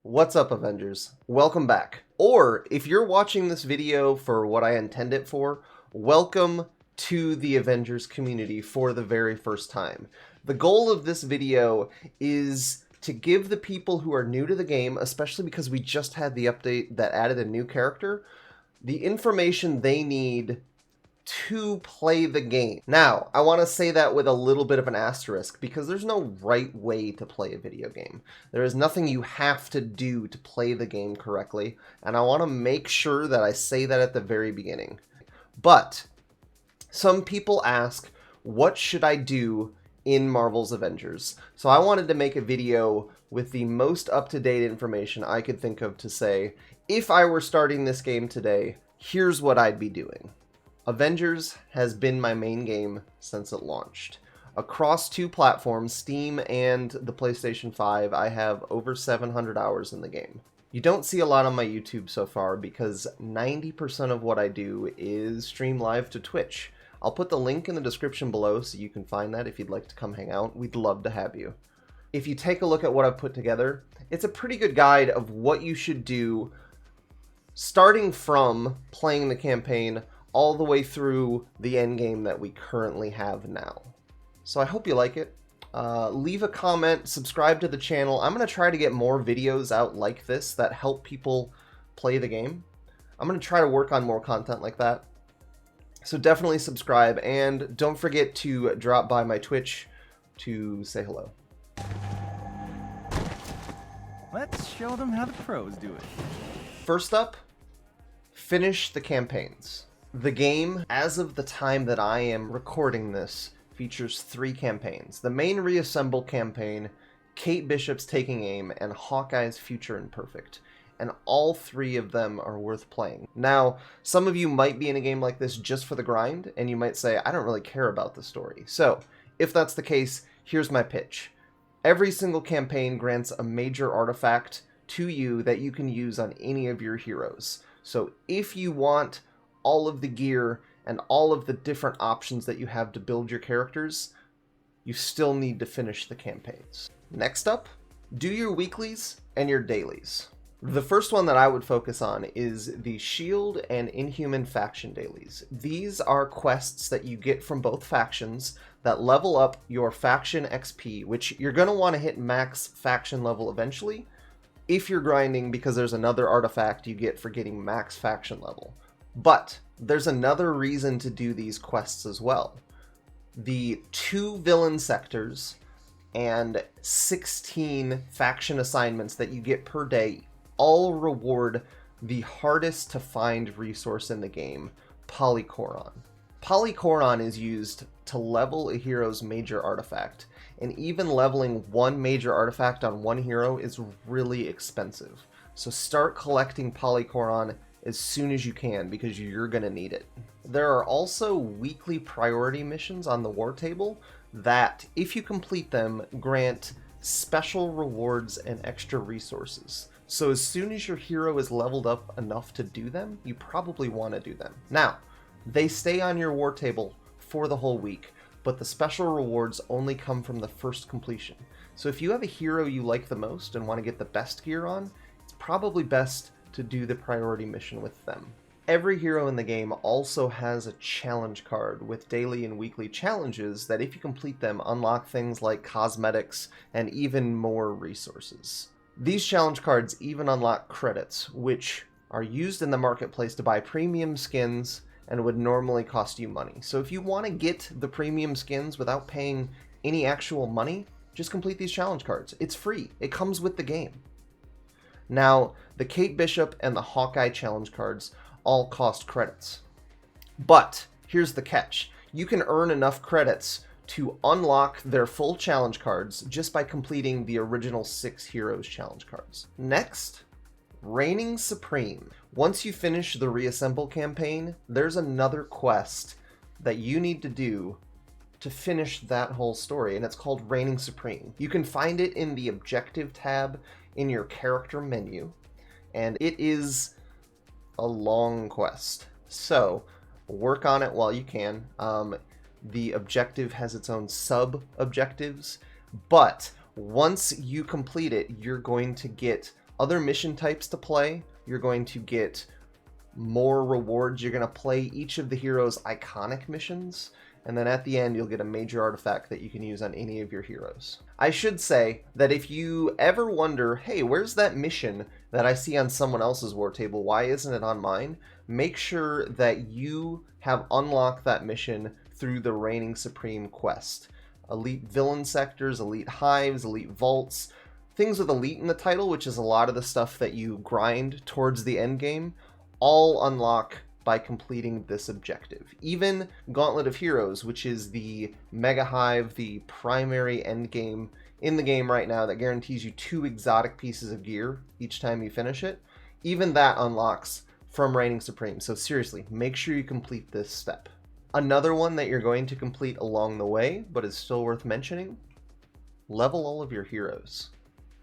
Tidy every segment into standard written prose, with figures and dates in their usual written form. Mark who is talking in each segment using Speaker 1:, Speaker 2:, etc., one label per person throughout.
Speaker 1: What's up, Avengers? Welcome back. Or, if you're watching this video for what I intend it for, welcome to the Avengers community for the very first time. The goal of this video is to give the people who are new to the game, especially because we just had the update that added a new character, the information they need to play the game. Now, I want to say that with a little bit of an asterisk, because there's no right way to play a video game. There is nothing you have to do to play the game correctly, and I want to make sure that I say that at the very beginning. But some people ask, what should I do in Marvel's Avengers? So I wanted to make a video with the most up-to-date information I could think of to say, if I were starting this game today, here's what I'd be doing. Avengers has been my main game since it launched. Across two platforms, Steam and the PlayStation 5, I have over 700 hours in the game. You don't see a lot on my YouTube so far because 90% of what I do is stream live to Twitch. I'll put the link in the description below so you can find that if you'd like to come hang out. We'd love to have you. If you take a look at what I've put together, it's a pretty good guide of what you should do starting from playing the campaign all the way through the endgame that we currently have now. So I hope you like it. Leave a comment, subscribe to the channel. I'm going to try to get more videos out like this that help people play the game. I'm going to try to work on more content like that. So definitely subscribe, and don't forget to drop by my Twitch to say hello.
Speaker 2: Let's show them how the pros do it.
Speaker 1: First up, finish the campaigns. The game, as of the time that I am recording this, features 3 campaigns. The main Reassemble campaign, Kate Bishop's Taking Aim, and Hawkeye's Future Imperfect. And all 3 of them are worth playing. Now, some of you might be in a game like this just for the grind, and you might say, I don't really care about the story. So, if that's the case, here's my pitch. Every single campaign grants a major artifact to you that you can use on any of your heroes. So, if you want all of the gear and all of the different options that you have to build your characters, you still need to finish the campaigns. Next up, do your weeklies and your dailies. The first one that I would focus on is the Shield and Inhuman faction dailies. These are quests that you get from both factions that level up your faction XP, which you're going to want to hit max faction level eventually if you're grinding, because there's another artifact you get for getting max faction level. But there's another reason to do these quests as well. The 2 villain sectors and 16 faction assignments that you get per day all reward the hardest to find resource in the game, Polychoron. Polychoron is used to level a hero's major artifact, and even leveling one major artifact on one hero is really expensive. So start collecting Polychoron as soon as you can, because you're going to need it. There are also weekly priority missions on the war table that, if you complete them, grant special rewards and extra resources. So as soon as your hero is leveled up enough to do them, you probably want to do them. Now, they stay on your war table for the whole week, but the special rewards only come from the first completion. So if you have a hero you like the most and want to get the best gear on, it's probably best to do the priority mission with them. Every hero in the game also has a challenge card with daily and weekly challenges that, if you complete them, unlock things like cosmetics and even more resources. These challenge cards even unlock credits, which are used in the marketplace to buy premium skins and would normally cost you money. So if you want to get the premium skins without paying any actual money, just complete these challenge cards. It's free. It comes with the game. Now, the Kate Bishop and the Hawkeye challenge cards all cost credits. But here's the catch. You can earn enough credits to unlock their full challenge cards just by completing the original 6 heroes challenge cards. Next, Reigning Supreme. Once you finish the Reassemble campaign, there's another quest that you need to do to finish that whole story, and it's called Reigning Supreme. You can find it in the Objective tab in your character menu, and it is a long quest. So work on it while you can. The objective has its own sub-objectives, but once you complete it, you're going to get other mission types to play. You're going to get more rewards. You're going to play each of the heroes' iconic missions, and then at the end you'll get a major artifact that you can use on any of your heroes. I should say that if you ever wonder, hey, where's that mission that I see on someone else's war table, why isn't it on mine? Make sure that you have unlocked that mission through the Reigning Supreme quest. Elite villain sectors, elite hives, elite vaults, things with elite in the title, which is a lot of the stuff that you grind towards the end game, all unlock by completing this objective. Even Gauntlet of Heroes, which is the Mega Hive, the primary end game in the game right now that guarantees you 2 exotic pieces of gear each time you finish it, even that unlocks from Reigning Supreme. So seriously, make sure you complete this step. Another one that you're going to complete along the way, but is still worth mentioning, level all of your heroes.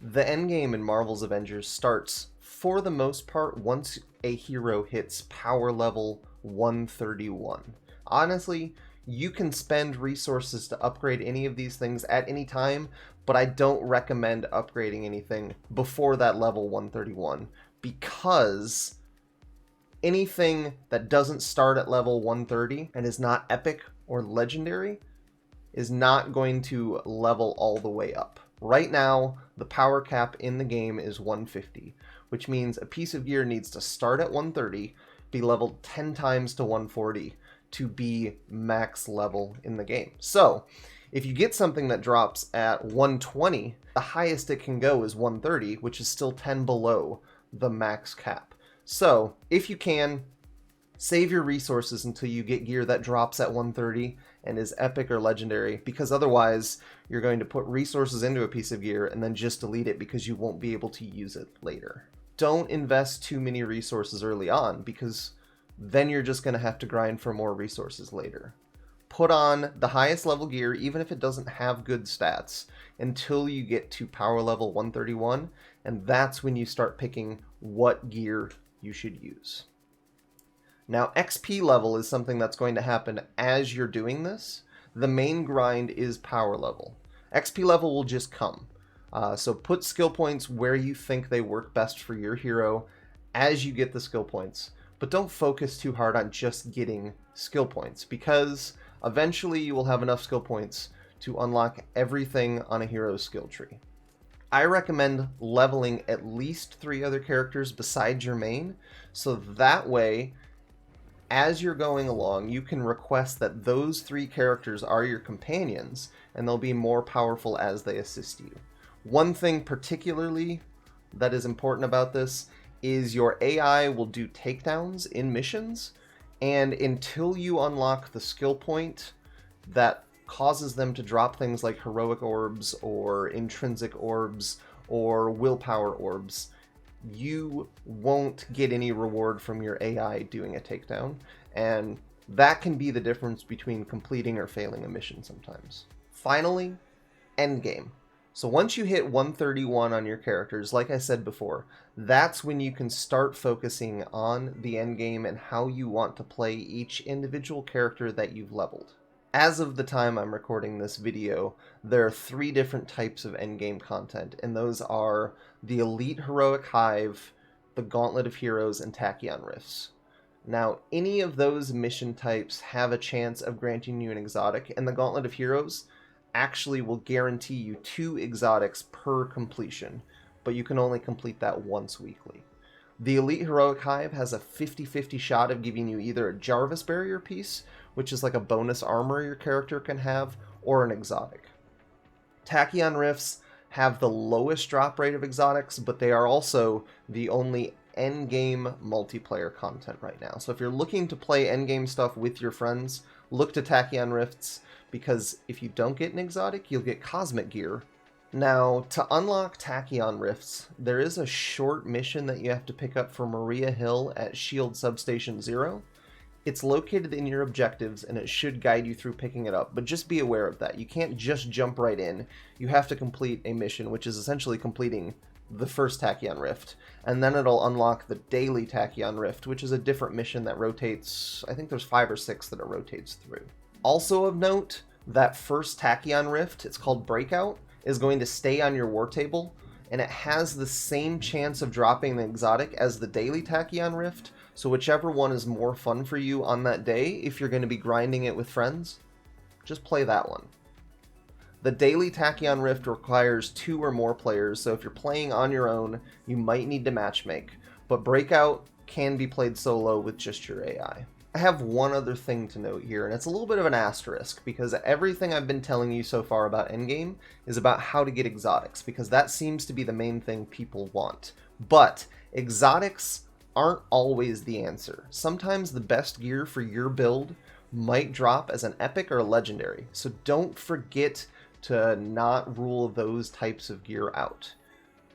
Speaker 1: The endgame in Marvel's Avengers starts, for the most part, once a hero hits power level 131. Honestly, you can spend resources to upgrade any of these things at any time, but I don't recommend upgrading anything before that level 131, because anything that doesn't start at level 130 and is not epic or legendary is not going to level all the way up. Right now, the power cap in the game is 150, which means a piece of gear needs to start at 130, be leveled 10 times to 140 to be max level in the game. So, if you get something that drops at 120, the highest it can go is 130, which is still 10 below the max cap. So, if you can, save your resources until you get gear that drops at 130 and is epic or legendary, because otherwise you're going to put resources into a piece of gear and then just delete it because you won't be able to use it later. Don't invest too many resources early on, because then you're just going to have to grind for more resources later. Put on the highest level gear, even if it doesn't have good stats, until you get to power level 131, and that's when you start picking what gear you should use. Now, XP level is something that's going to happen as you're doing this. The main grind is power level. XP level will just come. So put skill points where you think they work best for your hero as you get the skill points. But don't focus too hard on just getting skill points, because eventually you will have enough skill points to unlock everything on a hero's skill tree. I recommend leveling at least 3 other characters besides your main, so that way, as you're going along, you can request that those 3 characters are your companions, and they'll be more powerful as they assist you. One thing particularly that is important about this is your AI will do takedowns in missions, and until you unlock the skill point that causes them to drop things like heroic orbs or intrinsic orbs or willpower orbs, you won't get any reward from your AI doing a takedown, and that can be the difference between completing or failing a mission sometimes. Finally, endgame. So once you hit 131 on your characters, like I said before, that's when you can start focusing on the endgame and how you want to play each individual character that you've leveled. As of the time I'm recording this video, there are 3 different types of endgame content, and those are the Elite Heroic Hive, the Gauntlet of Heroes, and Tachyon Rifts. Now, any of those mission types have a chance of granting you an exotic, and the Gauntlet of Heroes actually will guarantee you 2 exotics per completion, but you can only complete that once weekly. The Elite Heroic Hive has a 50-50 shot of giving you either a Jarvis Barrier piece, which is like a bonus armor your character can have, or an exotic. Tachyon Rifts have the lowest drop rate of exotics, but they are also the only endgame multiplayer content right now. So if you're looking to play endgame stuff with your friends, look to Tachyon Rifts, because if you don't get an exotic, you'll get cosmic gear. Now, to unlock Tachyon Rifts, there is a short mission that you have to pick up for Maria Hill at Shield Substation 0. It's located in your objectives, and it should guide you through picking it up, but just be aware of that. You can't just jump right in. You have to complete a mission, which is essentially completing the first Tachyon Rift, and then it'll unlock the daily Tachyon Rift, which is a different mission that rotates, I think there's 5 or 6 that it rotates through. Also of note, that first Tachyon Rift, it's called Breakout, is going to stay on your war table and it has the same chance of dropping the exotic as the daily Tachyon Rift, so whichever one is more fun for you on that day, if you're going to be grinding it with friends, just play that one. The daily Tachyon Rift requires 2 or more players, so if you're playing on your own, you might need to matchmake, but Breakout can be played solo with just your AI. I have one other thing to note here, and it's a little bit of an asterisk, because everything I've been telling you so far about Endgame is about how to get exotics, because that seems to be the main thing people want. But exotics aren't always the answer. Sometimes the best gear for your build might drop as an epic or a legendary, so don't forget to not rule those types of gear out.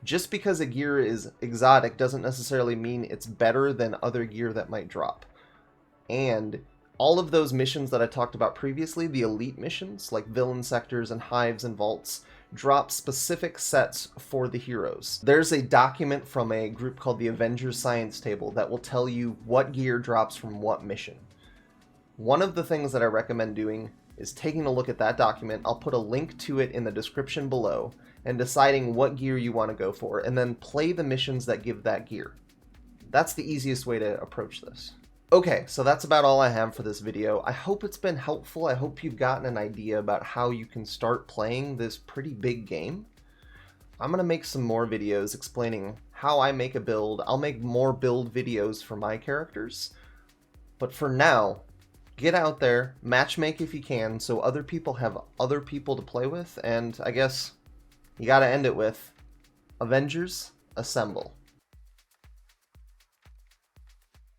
Speaker 1: Just because a gear is exotic doesn't necessarily mean it's better than other gear that might drop. And all of those missions that I talked about previously, the elite missions, like villain sectors and hives and vaults, drop specific sets for the heroes. There's a document from a group called the Avengers Science Table that will tell you what gear drops from what mission. One of the things that I recommend doing is taking a look at that document. I'll put a link to it in the description below, and deciding what gear you want to go for, and then play the missions that give that gear. That's the easiest way to approach this. Okay, so that's about all I have for this video. I hope it's been helpful. I hope you've gotten an idea about how you can start playing this pretty big game. I'm going to make some more videos explaining how I make a build. I'll make more build videos for my characters. But for now, get out there, matchmake if you can, so other people have other people to play with, and I guess you gotta end it with Avengers, assemble.